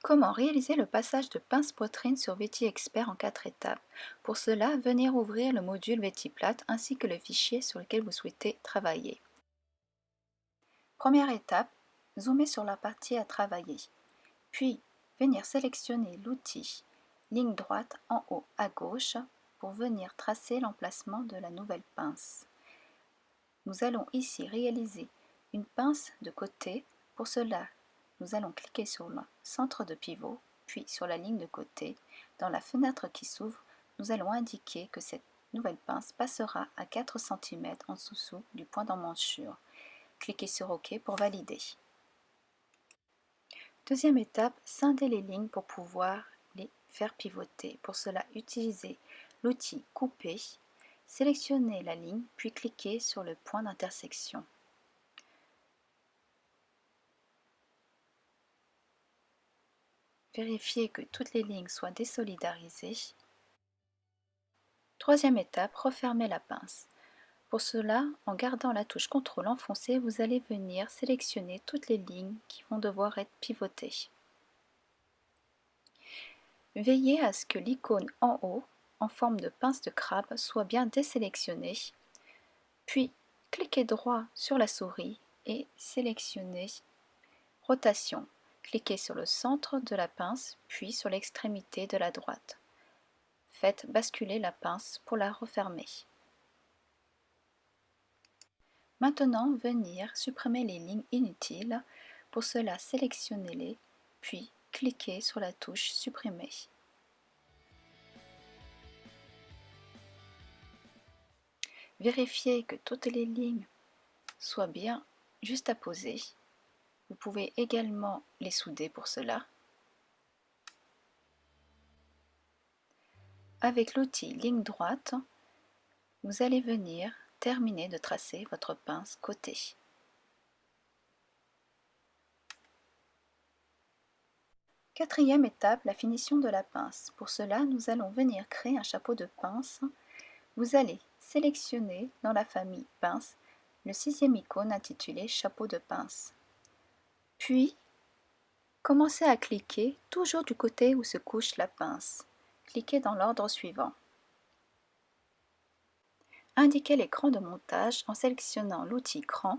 Comment réaliser le passage de pince poitrine sur Veti Expert en 4 étapes? Pour cela, venir ouvrir le module Vetiplate ainsi que le fichier sur lequel vous souhaitez travailler. Première étape, zoomer sur la partie à travailler. Puis, venir sélectionner l'outil ligne droite en haut à gauche pour venir tracer l'emplacement de la nouvelle pince. Nous allons ici réaliser une pince de côté. Pour cela, nous allons cliquer sur le centre de pivot, puis sur la ligne de côté. Dans la fenêtre qui s'ouvre, nous allons indiquer que cette nouvelle pince passera à 4 cm en dessous du point d'emmanchure. Cliquez sur OK pour valider. Deuxième étape, scinder les lignes pour pouvoir les faire pivoter. Pour cela, utilisez l'outil Couper, sélectionnez la ligne, puis cliquez sur le point d'intersection. Vérifiez que toutes les lignes soient désolidarisées. Troisième étape, refermez la pince. Pour cela, en gardant la touche CTRL enfoncée, vous allez venir sélectionner toutes les lignes qui vont devoir être pivotées. Veillez à ce que l'icône en haut, en forme de pince de crabe, soit bien désélectionnée. Puis, cliquez droit sur la souris et sélectionnez Rotation. Cliquez sur le centre de la pince, puis sur l'extrémité de la droite. Faites basculer la pince pour la refermer. Maintenant, venir supprimer les lignes inutiles. Pour cela, sélectionnez-les, puis cliquez sur la touche Supprimer. Vérifiez que toutes les lignes soient bien juxtaposées. Vous pouvez également les souder pour cela. Avec l'outil ligne droite, vous allez venir terminer de tracer votre pince côté. Quatrième étape, la finition de la pince. Pour cela, nous allons venir créer un chapeau de pince. Vous allez sélectionner dans la famille pince le sixième icône intitulé chapeau de pince. Puis, commencez à cliquer toujours du côté où se couche la pince. Cliquez dans l'ordre suivant. Indiquez l'écran de montage en sélectionnant l'outil cran,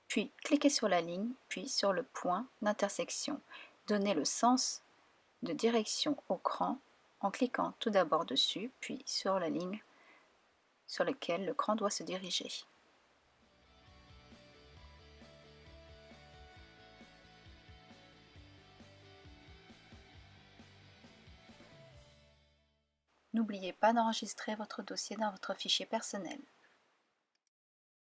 puis cliquez sur la ligne, puis sur le point d'intersection. Donnez le sens de direction au cran en cliquant tout d'abord dessus, puis sur la ligne sur laquelle le cran doit se diriger. N'oubliez pas d'enregistrer votre dossier dans votre fichier personnel.